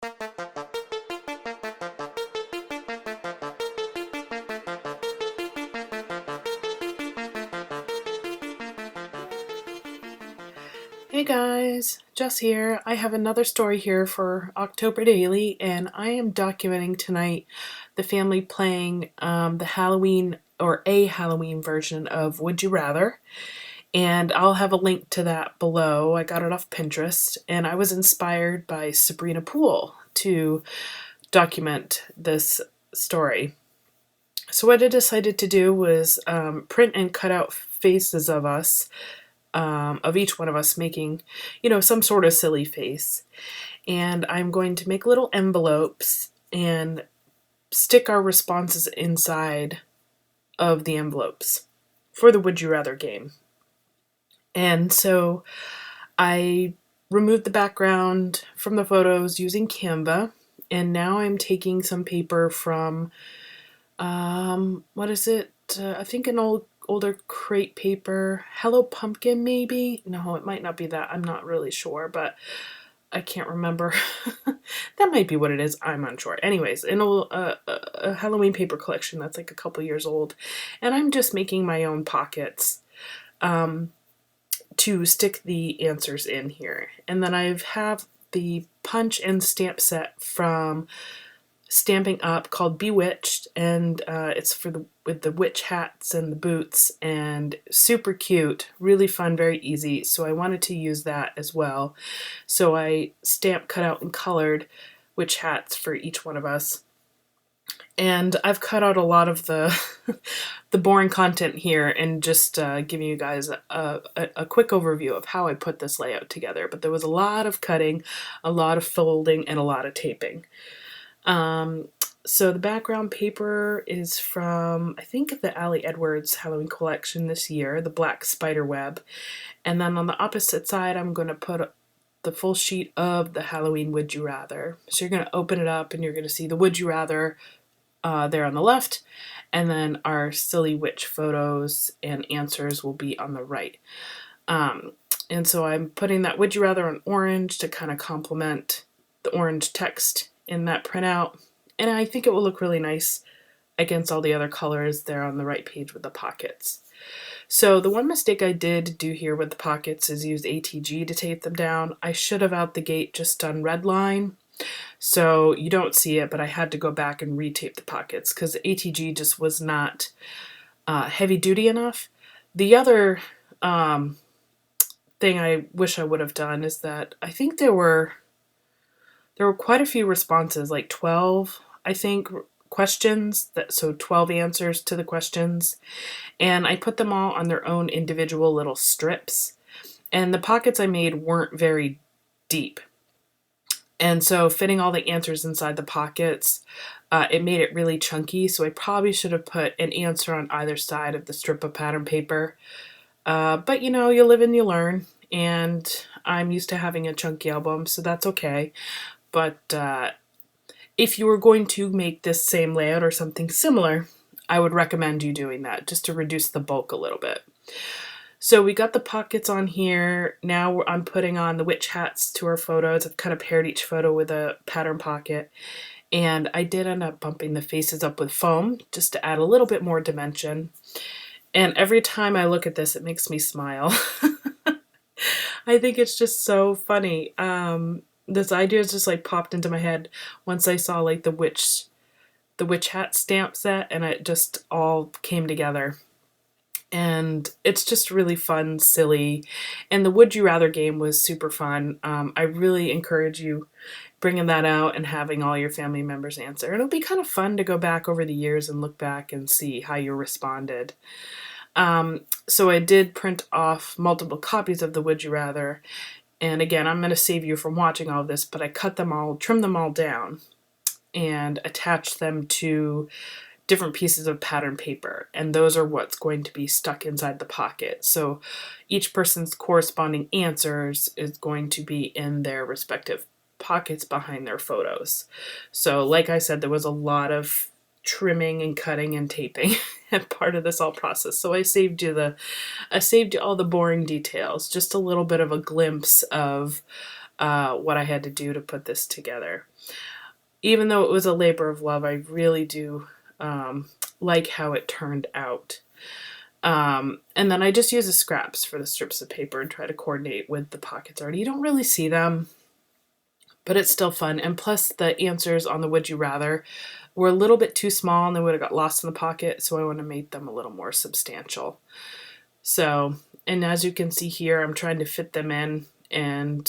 Hey guys, Jess here. I have another story here for October Daily, and I am documenting tonight the family playing the Halloween or a Halloween version of Would You Rather, and I'll have a link to that below. I got it off Pinterest, and I was inspired by Sabrina Poole to document this story. So what I decided to do was print and cut out faces of us, of each one of us making, some sort of silly face. And I'm going to make little envelopes and stick our responses inside of the envelopes for the Would You Rather game. And so I removed the background from the photos using Canva, and now I'm taking some paper from, what is it? I think an older crate paper. Hello Pumpkin, maybe? No, it might not be that. I'm not really sure, but I can't remember. That might be what it is. I'm unsure. Anyways, a Halloween paper collection that's like a couple years old. And I'm just making my own pockets to stick the answers in here. And then I have the punch and stamp set from Stamping Up called Bewitched, and it's with the witch hats and the boots, and super cute, really fun, very easy. So I wanted to use that as well. So I cut out and colored witch hats for each one of us. And I've cut out a lot of the the boring content here and just giving you guys a quick overview of how I put this layout together. But there was a lot of cutting, a lot of folding, and a lot of taping. So the background paper is from, I think, the Ali Edwards Halloween collection this year, the black spider web. And then on the opposite side, I'm going to put the full sheet of the Halloween Would You Rather. So you're going to open it up and you're going to see the Would You Rather there on the left, and then our silly witch photos and answers will be on the right. And so I'm putting that Would You Rather on orange to kind of complement the orange text in that printout, and I think it will look really nice against all the other colors there on the right page with the pockets. So the one mistake I did do here with the pockets is use ATG to tape them down. I should have out the gate just done red line, so you don't see it, but I had to go back and retape the pockets because ATG just was not heavy duty enough. The other thing I wish I would have done is that I think there were quite a few responses, like 12, I think, questions, so 12 answers to the questions, and I put them all on their own individual little strips, and the pockets I made weren't very deep, and so fitting all the answers inside the pockets, it made it really chunky, so I probably should have put an answer on either side of the strip of pattern paper, but you live and you learn, and I'm used to having a chunky album, so that's okay. But if you were going to make this same layout or something similar, I would recommend you doing that just to reduce the bulk a little bit. So we got the pockets on here. Now I'm putting on the witch hats to our photos. I've kind of paired each photo with a pattern pocket. And I did end up bumping the faces up with foam just to add a little bit more dimension. And every time I look at this, it makes me smile. I think it's just so funny. This idea just like popped into my head once I saw like the witch hat stamp set, and it just all came together. And it's just really fun, silly, and the Would You Rather game was super fun. I really encourage you bringing that out and having all your family members answer. It'll be kind of fun to go back over the years and look back and see how you responded. So I did print off multiple copies of the Would You Rather. And again, I'm going to save you from watching all of this, but I trimmed them all down, and attached them to different pieces of pattern paper. And those are what's going to be stuck inside the pocket. So each person's corresponding answers is going to be in their respective pockets behind their photos. So like I said, there was a lot of trimming and cutting and taping and part of this whole process. So I saved you all the boring details, just a little bit of a glimpse of what I had to do to put this together. Even though it was a labor of love, I really do like how it turned out. And then I just use the scraps for the strips of paper and try to coordinate with the pockets already. You don't really see them, but it's still fun. And plus the answers on the Would You Rather were a little bit too small and they would have got lost in the pocket, so I want to make them a little more substantial. So, and as you can see here, I'm trying to fit them in, and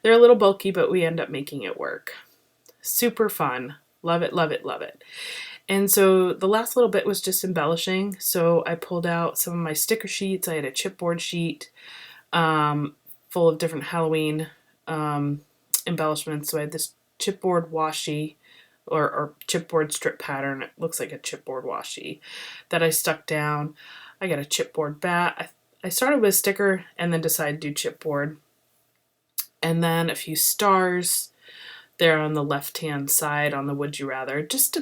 they're a little bulky, but we end up making it work. Super fun. Love it, love it, love it. And so the last little bit was just embellishing. So I pulled out some of my sticker sheets. I had a chipboard sheet full of different Halloween embellishments. So I had this chipboard washi or chipboard strip pattern. It looks like a chipboard washi that I stuck down. I got a chipboard bat. I started with a sticker and then decided to do chipboard. And then a few stars there on the left-hand side on the Would You Rather, just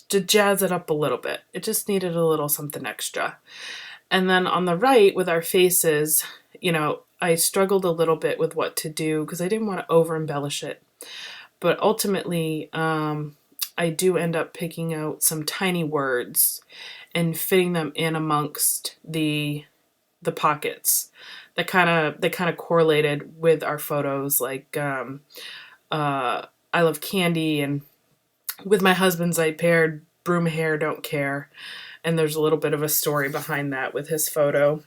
to jazz it up a little bit. It just needed a little something extra. And then on the right with our faces, you know, I struggled a little bit with what to do because I didn't want to over embellish it. But ultimately, I do end up picking out some tiny words and fitting them in amongst the pockets that kind of correlated with our photos, like I love candy, and with my husband's I paired broom hair don't care, and there's a little bit of a story behind that with his photo.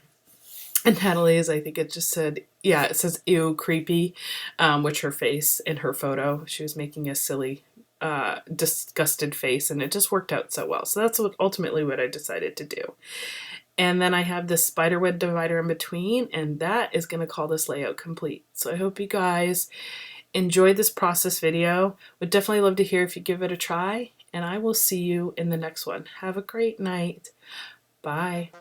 And Natalie's, I think it just said, yeah, it says ew creepy, which her face in her photo, she was making a silly disgusted face, and it just worked out so well. So that's ultimately what I decided to do. And then I have this spiderweb divider in between, and that is going to call this layout complete. So I hope you guys enjoyed this process video. Would definitely love to hear if you give it a try, and I will see you in the next one. Have a great night. Bye.